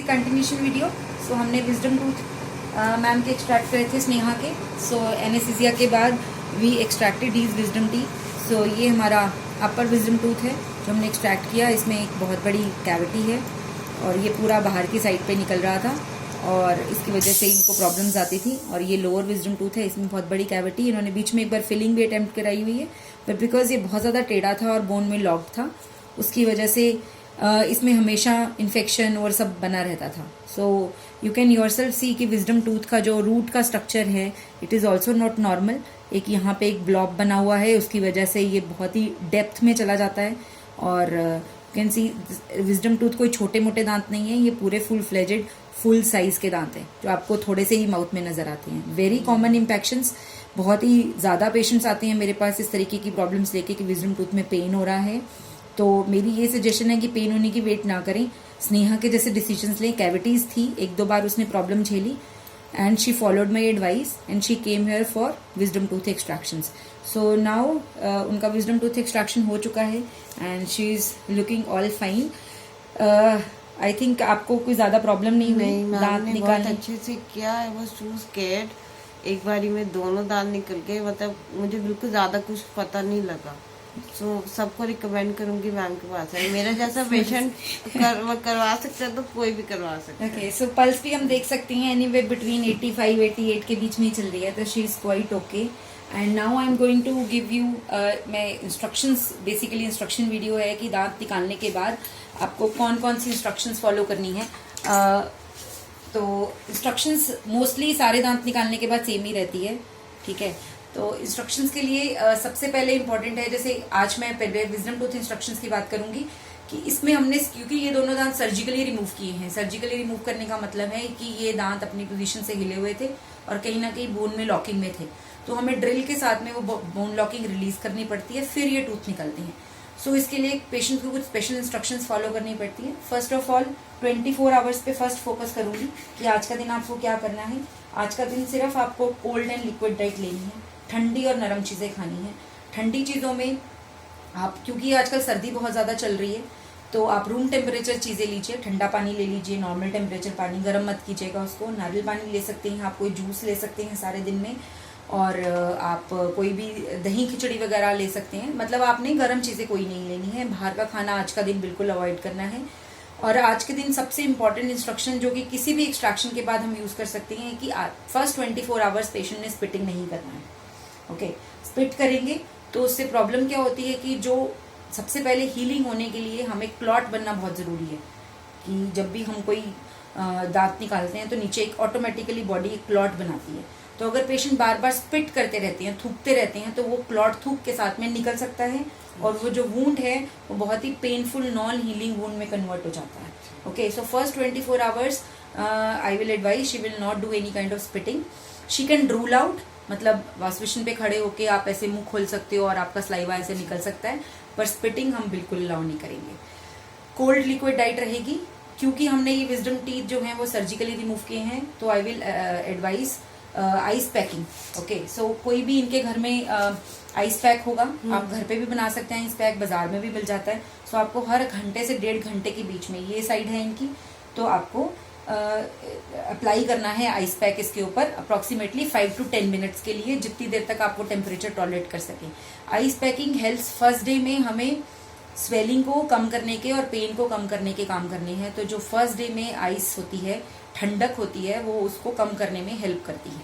Continuation video. So हमने wisdom tooth ma'am के extract करे थे, स्नेहा के। सो एनेस्थीसिया के बाद we extracted his wisdom teeth. So ये हमारा अपर विजडम टूथ है जो हमने एक्सट्रैक्ट किया। इसमें एक बहुत बड़ी कैविटी है और ये पूरा बाहर की साइड पे निकल रहा था और इसकी वजह से इनको प्रॉब्लम्स आती थी। और ये लोअर विजडम टूथ है, इसमें बहुत बड़ी कैविटी। इन्होंने बीच में एक बार फिलिंग भी अटेम्प्ट कराई हुई है, बट बिकॉज ये बहुत ज़्यादा टेढ़ा था और बोन में लॉक्ड था, उसकी वजह से इसमें हमेशा इन्फेक्शन और सब बना रहता था। सो यू कैन योरसेल्फ सी कि विजडम टूथ का जो रूट का स्ट्रक्चर है it is also not normal. एक यहाँ पे एक ब्लॉब बना हुआ है, उसकी वजह से ये बहुत ही डेप्थ में चला जाता है। और you can C wisdom tooth कोई छोटे मोटे दांत नहीं है, ये पूरे फुल फ्लेजेड फुल साइज के दांत हैं जो आपको थोड़े से ही माउथ में नजर आते हैं। वेरी कॉमन इम्पैक्शंस, बहुत ही ज़्यादा पेशेंट्स आते हैं मेरे पास इस तरीके की प्रॉब्लम्स लेके कि विजडम टूथ में पेन हो रहा है। तो मेरी ये सजेशन है कि पेन होने की वेट ना करें, स्नेहा के जैसे डिसीजंस लें। कैविटीज थी, एक दो बार उसने प्रॉब्लम झेली and she followed my advice and she came here for wisdom tooth extractions. So now उनका विजडम टूथ एक्सट्रैक्शन हो चुका है and she is looking all fine. I think आपको कोई ज्यादा प्रॉब्लम नहीं हुई दांत निकालने? अच्छे से किया। I was too scared. एक बारी में दोनों दांत निकल गए, मतलब मुझे बिल्कुल ज्यादा कुछ पता नहीं लगा। सो सबको रिकमेंड करूंगी मैम के पास है। मेरा जैसा पेशेंट करवा सकता है तो कोई भी करवा सकता है। ओके, सो पल्स भी हम देख सकते हैं एनीवे बिटवीन 85-88 के बीच में ही चल रही है, तो she is quite okay. And now I am going to give you मैं इंस्ट्रक्शंस, बेसिकली इंस्ट्रक्शन वीडियो है कि दांत निकालने के बाद आपको कौन कौन सी इंस्ट्रक्शंस फॉलो करनी है। तो इंस्ट्रक्शंस मोस्टली सारे दांत निकालने के बाद सेम ही रहती है, ठीक है। तो इंस्ट्रक्शंस के लिए सबसे पहले इंपॉर्टेंट है, जैसे आज मैं पहले विजडम टूथ इंस्ट्रक्शंस की बात करूंगी कि इसमें हमने, क्योंकि ये दोनों दांत सर्जिकली रिमूव किए हैं। सर्जिकली रिमूव करने का मतलब है कि ये दांत अपनी पोजीशन से हिले हुए थे और कहीं ना कहीं बोन में लॉकिंग में थे, तो हमें ड्रिल के साथ में वो बोन लॉकिंग रिलीज करनी पड़ती है, फिर ये टूथ निकलते हैं। सो इसके लिए पेशेंट को कुछ स्पेशल इंस्ट्रक्शंस फॉलो करनी पड़ती है। फर्स्ट ऑफ ऑल 24 आवर्स पे फर्स्ट फोकस करूंगी कि आज का दिन आपको क्या करना है। आज का दिन सिर्फ आपको कोल्ड एंड लिक्विड डाइट लेनी है, ठंडी और नरम चीज़ें खानी है। ठंडी चीज़ों में आप, क्योंकि आजकल सर्दी बहुत ज़्यादा चल रही है, तो आप रूम टेम्परेचर चीज़ें लीजिए। ठंडा पानी ले लीजिए, नॉर्मल टेम्परेचर पानी, गर्म मत कीजिएगा उसको। नारियल पानी ले सकते हैं आप, कोई जूस ले सकते हैं सारे दिन में, और आप कोई भी दही खिचड़ी वगैरह ले सकते हैं। मतलब आपने गर्म चीज़ें कोई नहीं लेनी है। बाहर का खाना आज का दिन बिल्कुल अवॉइड करना है। और आज के दिन सबसे इंपॉर्टेंट इंस्ट्रक्शन जो कि किसी भी एक्सट्रैक्शन के बाद हम यूज़ कर सकते हैं कि फर्स्ट 24 आवर्स पेशेंट ने स्पिटिंग नहीं करना है। ओके, स्पिट करेंगे तो उससे प्रॉब्लम क्या होती है कि जो सबसे पहले हीलिंग होने के लिए हमें क्लॉट बनना बहुत ज़रूरी है। कि जब भी हम कोई दांत निकालते हैं तो नीचे एक ऑटोमेटिकली बॉडी एक क्लॉट बनाती है। तो अगर पेशेंट बार बार स्पिट करते रहते हैं, थूकते रहते हैं, तो वो क्लॉट थूक के साथ में निकल सकता है और वो जो वूंड है वो बहुत ही पेनफुल नॉन हीलिंग वूंड में कन्वर्ट हो जाता है। Okay, so first 24 hours I will advise she will not do any kind of spitting. She can drool out, मतलब वॉश बेसिन पे खड़े होके आप ऐसे मुंह खोल सकते हो और आपका सलाइवा ऐसे निकल सकता है, पर स्पिटिंग हम बिल्कुल अलाउ नहीं करेंगे। कोल्ड लिक्विड डाइट रहेगी, क्योंकि हमने ये विजडम टीथ जो हैं वो सर्जिकली रिमूव किए हैं, तो I will advise ice packing. Okay, so कोई भी इनके घर में आइस पैक होगा, आप घर पे भी बना सकते हैं आइस पैक, बाजार में भी मिल जाता है। सो आपको हर घंटे से 1.5 घंटे के बीच में, ये साइड है इनकी, तो आपको अप्लाई करना है आइस पैक इसके ऊपर अप्रॉक्सीमेटली 5 to 10 मिनट्स के लिए, जितनी देर तक आप वो टेम्परेचर टॉलरेट कर सकें। Ice packing helps first day में हमें स्वेलिंग को कम करने के और पेन को कम करने के काम करने हैं। तो जो फर्स्ट डे में आइस होती है, ठंडक होती है, वो उसको कम करने में हेल्प करती है।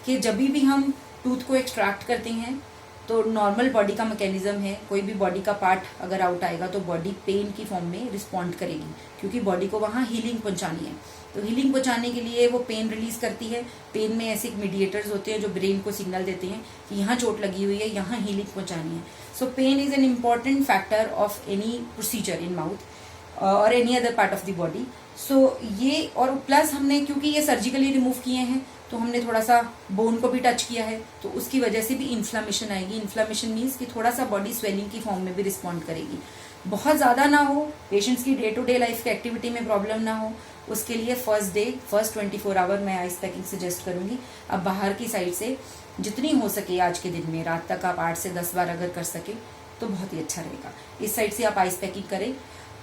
कि जब भी हम टूथ को एक्सट्रैक्ट करते हैं तो नॉर्मल बॉडी का मैकेनिज्म है, कोई भी बॉडी का पार्ट अगर आउट आएगा तो बॉडी पेन की फॉर्म में रिस्पॉन्ड करेगी, क्योंकि बॉडी को वहाँ हीलिंग पहुंचानी है। तो हीलिंग पहुंचाने के लिए वो पेन रिलीज करती है। पेन में ऐसे मीडिएटर्स होते हैं जो ब्रेन को सिग्नल देते हैं कि यहाँ चोट लगी हुई है, यहाँ हीलिंग पहुंचानी है। So pain is an important factor of any procedure in mouth और any other part of the body. So ये, और प्लस हमने, क्योंकि ये सर्जिकली रिमूव किए हैं, तो हमने थोड़ा सा बोन को भी टच किया है, तो उसकी वजह से भी इन्फ्लामेशन आएगी। इन्फ्लामेशन मीन्स कि थोड़ा सा बॉडी स्वेलिंग की फॉर्म में भी रिस्पॉन्ड करेगी। बहुत ज़्यादा ना हो, पेशेंट्स की डे टू डे लाइफ की एक्टिविटी में प्रॉब्लम ना हो, उसके लिए फर्स्ट 24 आवर मैं आइस पैकिंग सजेस्ट करूंगी। अब बाहर की साइड से जितनी हो सके आज के दिन में, रात तक आप 8 से 10 बार अगर कर सके तो बहुत ही अच्छा रहेगा। इस साइड से आप आइस पैकिंग करें।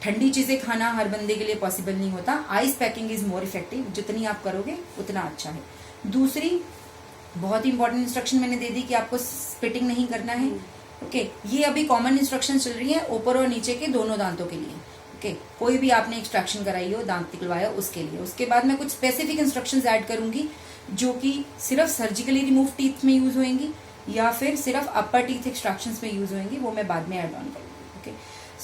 ठंडी चीजें खाना हर बंदे के लिए पॉसिबल नहीं होता। Ice packing is more effective, जितनी आप करोगे उतना अच्छा है। दूसरी बहुत ही इंपॉर्टेंट इंस्ट्रक्शन मैंने दे दी कि आपको स्पिटिंग नहीं करना है। ओके, ये अभी कॉमन इंस्ट्रक्शन चल रही है ऊपर और नीचे के दोनों दांतों के लिए। ओके, कोई भी आपने एक्सट्रैक्शन कराई हो, दांत निकलवाया उसके लिए। उसके बाद मैं कुछ स्पेसिफिक इंस्ट्रक्शंस ऐड करूंगी जो कि सिर्फ सर्जिकली रिमूव टीथ में यूज होंगी या फिर सिर्फ अपर टीथ एक्सट्रैक्शंस में यूज होंगी, वो मैं बाद में ऐड ऑन करूंगी। ओके,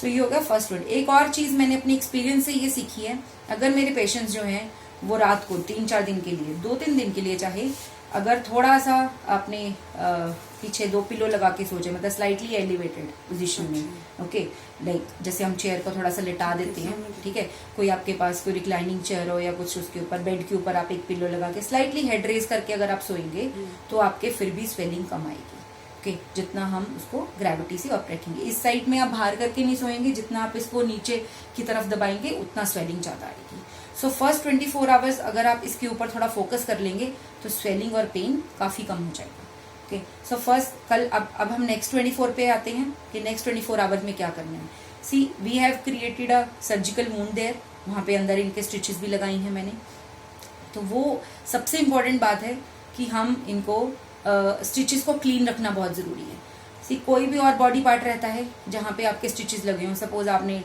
सो ये होगा फर्स्ट वन। एक और चीज मैंने अपनी एक्सपीरियंस से ये सीखी है, अगर मेरे पेशेंट्स जो हैं वो रात को 3-4 दिन के लिए, 2-3 दिन के लिए चाहे, अगर थोड़ा सा अपने पीछे 2 पिलो लगा के सोचे, मतलब स्लाइटली एलिवेटेड पोजीशन में। ओके, लाइक जैसे हम चेयर को थोड़ा सा लिटा देते हैं, ठीक है, कोई आपके पास कोई रिक्लाइनिंग चेयर हो या कुछ, उसके ऊपर बेड के ऊपर आप एक पिलो लगा के स्लाइटली हेड रेज करके अगर आप सोएंगे तो आपके फिर भी स्वेलिंग कम आएगी। ओके, जितना हम उसको ग्रेविटी से ऑप रखेंगे। इस साइड में आप बाहर करके नहीं सोएंगे, जितना आप इसको नीचे की तरफ दबाएंगे उतना स्वेलिंग ज्यादा आएगी। सो फर्स्ट 24 आवर्स अगर आप इसके ऊपर थोड़ा फोकस कर लेंगे तो स्वेलिंग और पेन काफी कम हो जाएगा। ओके, सो फर्स्ट कल अब हम नेक्स्ट 24 पे आते हैं कि नेक्स्ट 24 आवर्स में क्या करना है। See, we have created a surgical wound there, वहां पे अंदर इनके स्टिचेस भी लगाई हैं मैंने। तो वो सबसे इंपॉर्टेंट बात है कि हम इनको स्टिचेस को क्लीन रखना बहुत जरूरी है। सी, कोई भी और बॉडी पार्ट रहता है जहाँ पे आपके स्टिचेस लगे हों, सपोज आपने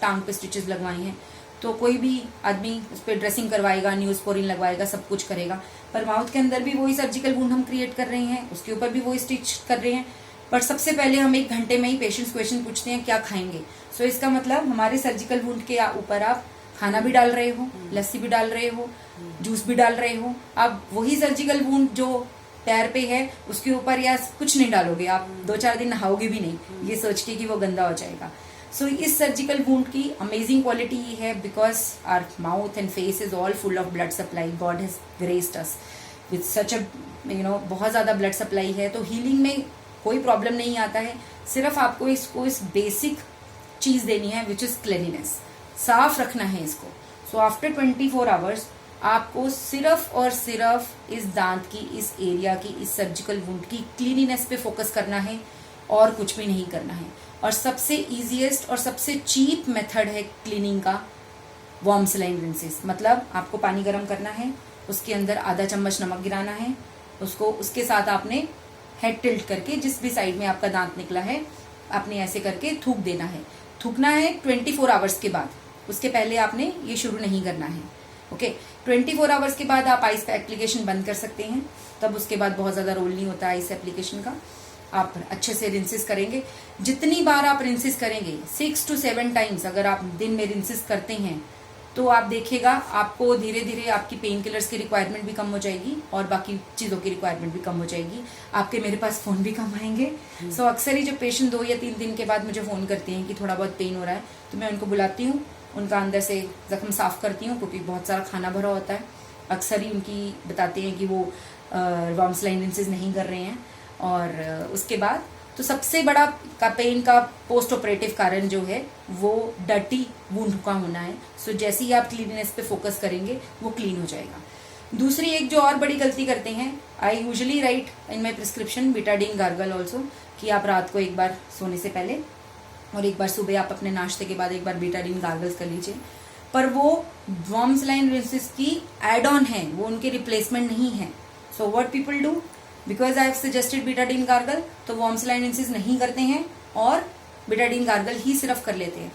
टांग पे स्टिचेस लगवाई हैं, तो कोई भी आदमी उस पर ड्रेसिंग करवाएगा, न्यूज़पोरिन लगवाएगा, सब कुछ करेगा, पर माउथ के अंदर भी वही सर्जिकल वुंड हम क्रिएट कर रहे हैं, उसके ऊपर भी वही स्टिच कर रहे हैं। पर सबसे पहले हम 1 घंटे में ही पेशेंट्स क्वेश्चन पूछते हैं क्या खाएंगे। सो इसका मतलब हमारे सर्जिकल वुंड के ऊपर आप खाना भी डाल रहे हो, लस्सी भी डाल रहे हो, जूस भी डाल रहे हो। आप वही सर्जिकल वुंड जो पैर पे है उसके ऊपर या कुछ नहीं डालोगे, आप 2-4 दिन नहाओगे भी नहीं, ये सोच के कि वो गंदा हो जाएगा। सो इस सर्जिकल वुंड की अमेजिंग क्वालिटी ये है, because our mouth and face is all full of blood supply. God has graced us with such a बहुत ज्यादा ब्लड सप्लाई है, तो हीलिंग में कोई प्रॉब्लम नहीं आता है। सिर्फ आपको इसको इस बेसिक चीज देनी है विच इज क्लीनिनेस, साफ रखना है इसको। सो आफ्टर 24 आवर्स आपको सिर्फ और सिर्फ इस दांत की, इस एरिया की, इस सर्जिकल वुंड की क्लीनिनेस पे फोकस करना है और कुछ भी नहीं करना है। और सबसे इजीएस्ट और सबसे चीप मेथड है क्लीनिंग का वार्म सलाइन रिंसेस। मतलब आपको पानी गर्म करना है, उसके अंदर आधा चम्मच नमक गिराना है, उसको उसके साथ आपने हेड टिल्ट करके जिस भी साइड में आपका दांत निकला है आपने ऐसे करके थूक देना है। थूकना है 24 आवर्स के बाद, उसके पहले आपने ये शुरू नहीं करना है। ओके, 24 आवर्स के बाद आप आइस एप्लीकेशन बंद कर सकते हैं, तब उसके बाद बहुत ज्यादा रोल नहीं होता आइस एप्लीकेशन का। आप अच्छे से रिंसेस करेंगे, जितनी बार आप रिंसेस करेंगे 6 to 7 टाइम्स अगर आप दिन में रिंसेस करते हैं तो आप देखिएगा आपको धीरे धीरे आपकी पेन किलर्स की रिक्वायरमेंट भी कम हो जाएगी और बाकी चीज़ों की रिक्वायरमेंट भी कम हो जाएगी, आपके मेरे पास फ़ोन भी कम आएंगे। सो अक्सर ही जब पेशेंट 2 या 3 दिन के बाद मुझे फ़ोन करते हैं कि थोड़ा बहुत पेन हो रहा है, तो मैं उनको बुलाती हूँ, उनका अंदर से जख्म साफ करती हूँ क्योंकि बहुत सारा खाना भरा होता है। अक्सर ही उनकी बताते हैं कि वो वार्म सलाइन रिंसेस नहीं कर रहे हैं। और उसके बाद तो सबसे बड़ा का पेन का पोस्ट ऑपरेटिव कारण जो है वो डर्टी वुंड का होना है। सो जैसे ही आप क्लीननेस पे फोकस करेंगे वो क्लीन हो जाएगा। दूसरी एक जो और बड़ी गलती करते हैं, I usually right in my prescription Betadine gargle also, कि आप रात को एक बार सोने से पहले और एक बार सुबह आप अपने नाश्ते के बाद एक बार बीटाडीन गार्गल्स कर लीजिए। पर वो वार्म सलाइन रिंसेस की एड ऑन है, वो उनके रिप्लेसमेंट नहीं है। So what people do, because I have suggested Betadine gargle, तो वार्म सलाइन रिंसेस नहीं करते हैं और बीटाडीन गार्गल ही सिर्फ कर लेते हैं।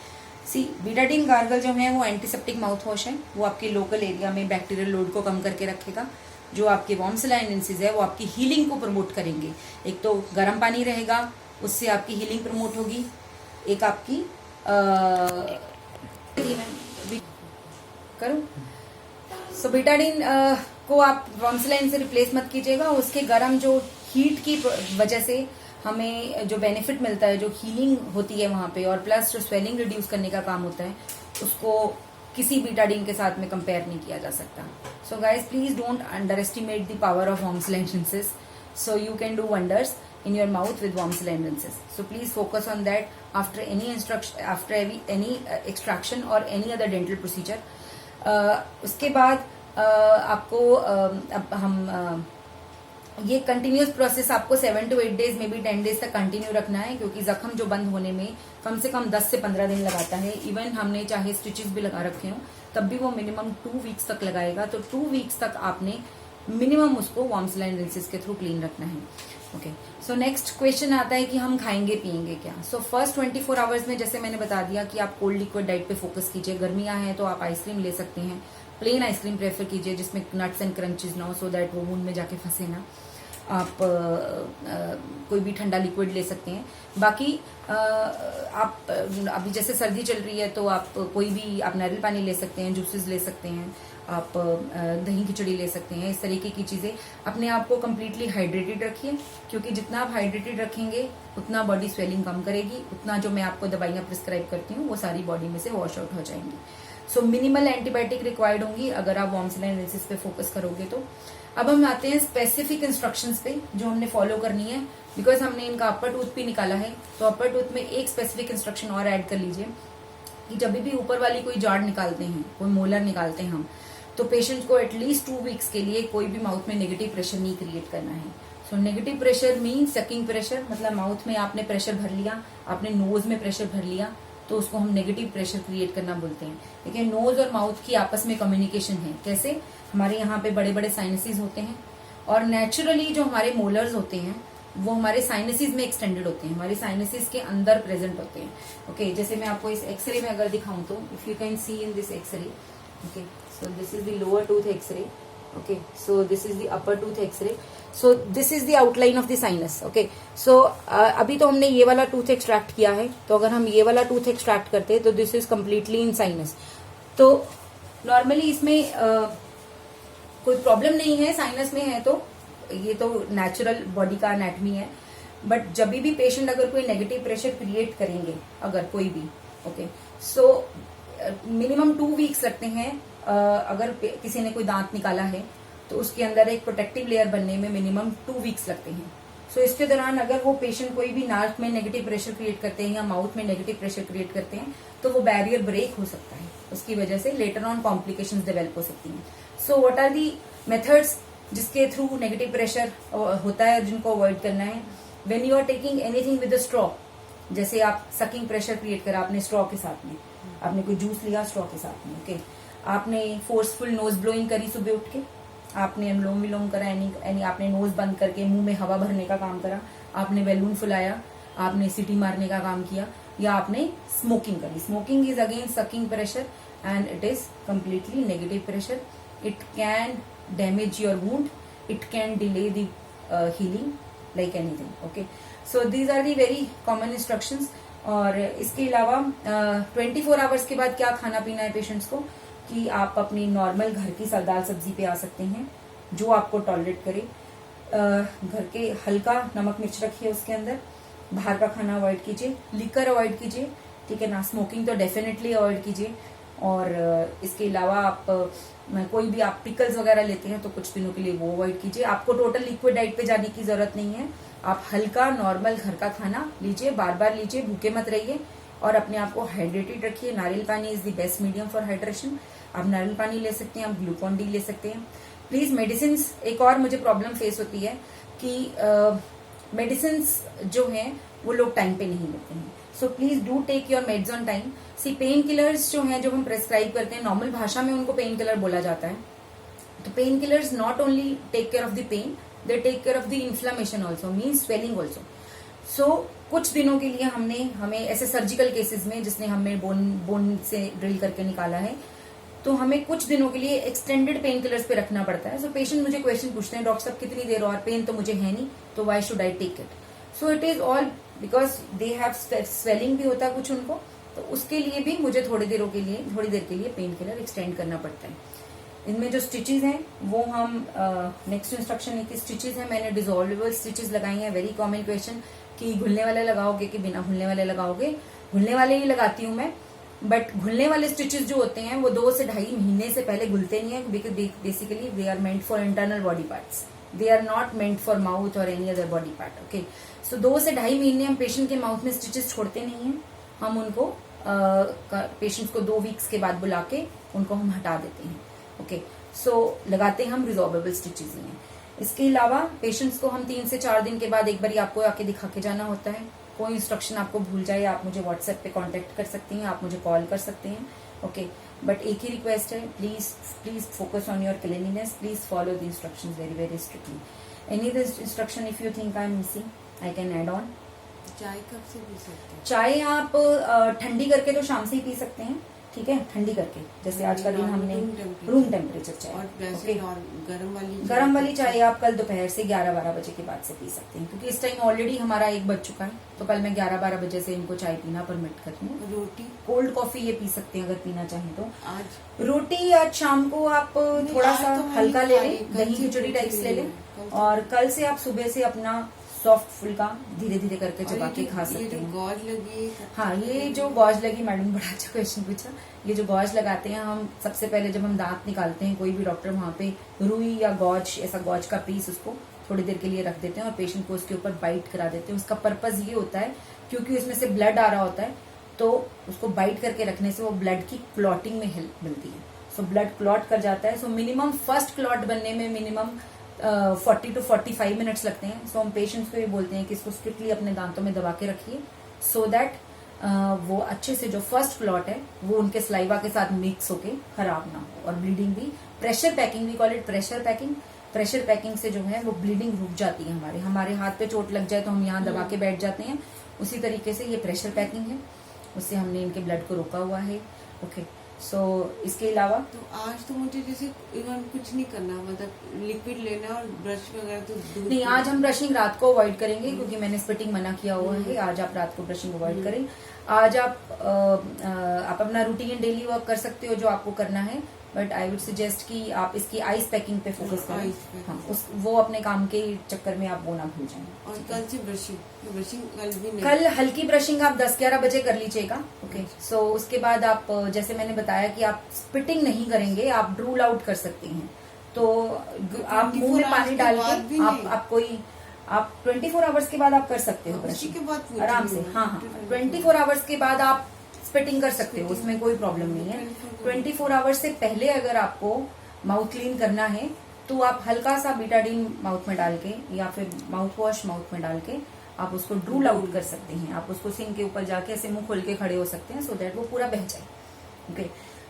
सी, बीटाडीन गार्गल जो है वो एंटीसेप्टिक माउथ वॉश है, वो आपके लोकल एरिया में बैक्टीरियल लोड को कम करके रखेगा। जो आपके वार्म सलाइन रिंसेस है वो आपकी हीलिंग को प्रमोट करेंगे। एक तो गर्म पानी रहेगा, उससे आपकी हीलिंग प्रमोट होगी, एक आपकी करो। सो बीटाडीन को आप वार्म सलाइन से रिप्लेस मत कीजिएगा। उसके गर्म जो हीट की वजह से हमें जो बेनिफिट मिलता है, जो हीलिंग होती है वहां पे, और प्लस जो स्वेलिंग रिड्यूस करने का काम होता है, उसको किसी बीटाडीन के साथ में कंपेयर नहीं किया जा सकता। So guys please don't underestimate the power of warm saline rinses. So you can do wonders in your mouth with warm saline rinses. So please focus on that after any instruction, after any extraction or any other dental procedure. उसके बाद आपको अब हम ये continuous process आपको 7 to 8 days में भी 10 days तक कंटिन्यू रखना है, क्योंकि जख्म जो बंद होने में कम से कम 10 से 15 दिन लगाता है। इवन हमने चाहे स्टिचेस भी लगा रखे हो तब भी वो मिनिमम 2 वीक्स तक लगाएगा। तो 2 वीक्स तक आपने मिनिमम उसको वार्म सलाइन रिंसेस के थ्रू क्लीन रखना है। ओके, सो नेक्स्ट क्वेश्चन आता है कि हम खाएंगे पिएंगे क्या। सो फर्स्ट 24 आवर्स में जैसे मैंने बता दिया कि आप कोल्ड लिक्विड डाइट पे फोकस कीजिए। गर्मियां हैं तो आप आइसक्रीम ले सकते हैं, प्लेन आइसक्रीम प्रेफर कीजिए जिसमें नट्स एंड क्रंचेस ना हो, सो दैट वो मुंह में जाके फंसे ना। आप कोई भी ठंडा लिक्विड ले सकते हैं। बाकी आप अभी जैसे सर्दी चल रही है तो आप कोई भी आप नारियल पानी ले सकते हैं, जूसेस ले सकते हैं, आप दही खिचड़ी ले सकते हैं। इस तरीके की चीजें अपने आप को कम्प्लीटली हाइड्रेटेड रखिए, क्योंकि जितना आप हाइड्रेटेड रखेंगे उतना बॉडी स्वेलिंग कम करेगी, उतना जो मैं आपको दवाइयां प्रिस्क्राइब करती हूँ वो सारी बॉडी में से वॉश आउट हो जाएंगी। सो मिनिमल एंटीबायोटिक रिक्वायर्ड होंगी अगर आप वार्म सलाइन रिंसेस पे फोकस करोगे तो। अब हम आते हैं स्पेसिफिक इंस्ट्रक्शंस पे जो हमने फॉलो करनी है, बिकॉज हमने इनका अपर टूथ भी निकाला है। तो अपर टूथ में एक स्पेसिफिक इंस्ट्रक्शन और ऐड कर लीजिए कि जब भी ऊपर वाली कोई जाड़ निकालते हैं, कोई मोलर निकालते हैं हम, तो पेशेंट को एटलीस्ट 2 वीक्स के लिए कोई भी माउथ में नेगेटिव प्रेशर नहीं क्रिएट करना है। So negative pressure mean sucking pressure, मतलब माउथ में आपने प्रेशर भर लिया, आपने नोज में प्रेशर भर लिया, तो उसको हम नेगेटिव प्रेशर क्रिएट करना बोलते हैं। देखिए, नोज और माउथ की आपस में कम्युनिकेशन है। कैसे? हमारे यहाँ पे बड़े बड़े साइनसेस होते हैं और नेचुरली जो हमारे मोलर्स होते हैं वो हमारे साइनसेस में एक्सटेंडेड होते हैं, हमारे साइनसेस के अंदर प्रेजेंट होते हैं। ओके, जैसे मैं आपको इस एक्सरे में अगर दिखाऊं तो if you can see in this x-ray, okay, so this is the lower tooth x-ray, okay, so this is the upper tooth x-ray, so this is the outline of the sinus. Okay, so अभी तो हमने ये वाला tooth extract किया है, तो अगर हम ये वाला टूथ एक्सट्रैक्ट करते हैं तो this is completely in sinus. तो नॉर्मली इसमें कोई प्रॉब्लम नहीं है, साइनस में है तो ये तो नेचुरल बॉडी का एनाटमी है। बट जब भी पेशेंट अगर कोई नेगेटिव प्रेशर क्रिएट करेंगे, अगर कोई भी, ओके, सो मिनिमम 2 वीक्स लगते हैं। अगर किसी ने कोई दांत निकाला है तो उसके अंदर एक प्रोटेक्टिव लेयर बनने में मिनिमम 2 वीक्स लगते हैं। सो इसके दौरान अगर वो पेशेंट कोई भी नाक में नेगेटिव प्रेशर क्रिएट करते हैं या माउथ में नेगेटिव प्रेशर क्रिएट करते हैं तो वो बैरियर ब्रेक हो सकता है, उसकी वजह से लेटर ऑन कॉम्प्लिकेशंस डेवलप हो सकती हैं। So what are the methods जिसके थ्रू नेगेटिव प्रेशर होता है, जिनको अवॉइड करना है? When you are taking anything with a straw, जैसे आप सकिंग प्रेशर क्रिएट करा आपने स्ट्रॉ के साथ में, आपने कोई जूस लिया स्ट्रॉ के साथ में, ओके, आपने फोर्सफुल नोज ब्लोइंग करी सुबह उठ के, आपने अनुलोम विलोम करा, यानी आपने नोज बंद करके मुंह में हवा भरने का काम करा, आपने बैलून फुलाया, आपने सीटी मारने का काम किया, या आपने स्मोकिंग करी। Smoking is again sucking pressure and it is completely negative pressure. It can damage your wound, it can delay the healing like anything. Okay, so these are the very common instructions. और इसके अलावा 24 hours के बाद क्या खाना पीना है patients को, कि आप अपनी नॉर्मल घर की दाल सब्जी पे आ सकते हैं जो आपको टॉलरेट करे। घर के हल्का नमक मिर्च रखिए उसके अंदर, बाहर का खाना अवॉइड कीजिए, लिकर अवॉइड कीजिए, ठीक है ना, स्मोकिंग तो डेफिनेटली अवॉइड कीजिए। और इसके अलावा आप कोई भी आप पिकल्स वगैरह लेते हैं तो कुछ दिनों के लिए वो अवॉइड कीजिए। आपको टोटल लिक्विड डाइट पे जाने की जरूरत नहीं है, आप हल्का नॉर्मल घर का खाना लीजिए, बार बार लीजिए, भूखे मत रहिए और अपने आप को हाइड्रेटेड रखिए। नारियल पानी is the best medium for hydration. आप नारियल पानी ले सकते हैं, आप ग्लूकॉन डी ले सकते हैं। प्लीज मेडिसिन, एक और मुझे प्रॉब्लम फेस होती है कि मेडिसिन जो हैं वो लोग टाइम पे नहीं लेते हैं। So please do take your meds on time. See pain killers जो हैं, जो हम प्रेस्क्राइब करते हैं, नॉर्मल भाषा में उनको पेन किलर बोला जाता है। तो painkillers not only take care of the pain, they take care of the inflammation also, means swelling also. So कुछ दिनों के लिए हमें ऐसे सर्जिकल केसेस में जिसने हमें बोन से ड्रिल करके निकाला है, तो हमें कुछ दिनों के लिए एक्सटेंडेड पेन किलर्स पे रखना पड़ता है। सो पेशेंट मुझे क्वेश्चन पूछते हैं, डॉक्टर साहब कितनी देर और पेन तो मुझे है नहीं, तो why should I take it? So it is all because they have swelling भी होता है कुछ उनको, तो उसके लिए भी मुझे थोड़ी देर के लिए पेन किलर एक्सटेंड करना पड़ता है। इनमें जो स्टिचेस हैं वो हम नेक्स्ट इंस्ट्रक्शन है कि स्टिचेस हैं, मैंने डिजोल्वेबल स्टिचेस लगाई हैं। वेरी कॉमन क्वेश्चन कि घुलने वाले लगाओगे कि बिना घुलने वाले लगाओगे? घुलने वाले ही लगाती हूँ मैं, बट घुलने वाले स्टिचेस जो होते हैं वो 2 से 2.5 महीने से पहले घुलते नहीं है, because basically they are meant for internal body parts, they are not meant for mouth और any other body part. Okay, so 2 से 2.5 महीने हम पेशेंट के माउथ में स्टिचेस छोड़ते नहीं हैं, हम उनको पेशेंट्स को 2 वीक्स के बाद बुला के उनको हम हटा देते हैं। ओके, सो लगाते हैं हम रिजॉर्वेबल स्टिचेस ही हैं। इसके अलावा पेशेंट्स को हम 3 से 4 दिन के बाद एक बार आपको आके दिखा के जाना होता है। कोई इंस्ट्रक्शन आपको भूल जाए, आप मुझे व्हाट्सएप पे कांटेक्ट कर सकती हैं, आप मुझे कॉल कर सकते हैं। ओके, बट एक ही रिक्वेस्ट है, please focus on your cleanliness, please follow the instructions very very strictly. Any this instruction if you think I am missing, I can add on. चाय कब से पी सकते हैं? चाय आप ठंडी करके तो शाम से ही पी सकते हैं, ठीक है, ठंडी करके, जैसे आज का दिन हमने रूम टेम्परेचर चाय। और वैसे गरम वाली चाय आप कल दोपहर से 11-12 बजे के बाद से पी सकते हैं, क्योंकि इस टाइम ऑलरेडी हमारा 1 बज चुका है, तो कल मैं 11-12 बजे से इनको चाय पीना परमिट करती हूँ। रोटी, कोल्ड कॉफी ये पी सकते हैं अगर पीना चाहें तो। आज रोटी आज शाम को आप थोड़ा सा हल्का ले लें, दही खिचड़ी टाइप्स ले लें, और कल से आप सुबह से अपना सॉफ्ट फुल्का धीरे धीरे करके चबा के खा सकते हैं। गॉज लगी, हाँ, ये जो गॉज लगी, मैडम बड़ा अच्छा क्वेश्चन पूछा। ये जो गॉज लगाते हैं हम, सबसे पहले जब हम दांत निकालते हैं, कोई भी डॉक्टर वहां पे रुई या गॉज, ऐसा गॉज का पीस उसको थोड़ी देर के लिए रख देते हैं और पेशेंट को उसके ऊपर बाइट करा देते हैं। उसका पर्पज ये होता है, क्योंकि उसमें से ब्लड आ रहा होता है, तो उसको बाइट करके रखने से वो ब्लड की क्लॉटिंग में हेल्प मिलती है। सो ब्लड क्लॉट कर जाता है। सो मिनिमम फर्स्ट क्लॉट बनने में मिनिमम 40 to 45 मिनट्स लगते हैं। सो हम पेशेंट्स को ये बोलते हैं कि इसको स्ट्रिक्टली अपने दांतों में दबा के रखिए, सो दैट वो अच्छे से जो फर्स्ट क्लॉट है वो उनके स्लाइवा के साथ मिक्स होके खराब ना हो, और ब्लीडिंग भी, pressure packing, we call it pressure packing. Pressure packing से जो है वो ब्लीडिंग रुक जाती है। हमारे हाथ पे चोट लग जाए तो हम यहाँ दबा के बैठ जाते हैं, उसी तरीके से ये प्रेशर पैकिंग है, उससे हमने इनके ब्लड को रोका हुआ है। ओके, सो इसके अलावा तो आज तो मुझे जैसे इवन कुछ नहीं करना, मतलब लिक्विड लेना और ब्रश वगैरह तो दूर नहीं, आज हम ब्रशिंग रात को अवॉइड करेंगे, क्योंकि मैंने स्पिटिंग मना किया हुआ है। आज आप रात को ब्रशिंग अवॉइड करें। आज आप अपना रूटीन डेली वर्क कर सकते हो जो आपको करना है, बट आई वुड सजेस्ट कि आप इसकी आइस पैकिंग पे फोकस करें। हाँ, वो अपने काम के चक्कर में आप वो ना भूल जाएं। और कल से ब्रशिंग कल भी नहीं, कल हल्की ब्रशिंग आप 10-11 बजे कर लीजिएगा। ओके, सो उसके बाद आप, जैसे मैंने बताया कि आप स्पिटिंग नहीं करेंगे, आप ड्रूल आउट कर सकते हैं। तो आप मुंह में पानी डाल के आप 24 आवर्स के बाद आप कर सकते हो उसी के बाद आराम से। हाँ, 24 आवर्स के बाद आप स्पिटिंग कर सकते हो, उसमें कोई प्रॉब्लम नहीं है। 24 आवर्स से पहले अगर आपको माउथ क्लीन करना है तो आप हल्का सा बीटाडीन माउथ में डाल के, या फिर माउथ वॉश माउथ में डाल के आप उसको ड्रूल आउट कर सकते हैं। आप उसको सिंक के ऊपर जाके ऐसे मुंह खोल के खड़े हो सकते हैं, सो दैट वो पूरा बह जाए। Okay,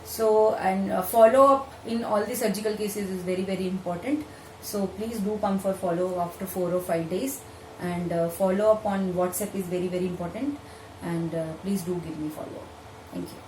so and follow up in all the surgical cases is very very important. So please do come for follow after 4 or 5 days, and follow up on WhatsApp is very very important, and please do give me follow. Thank you.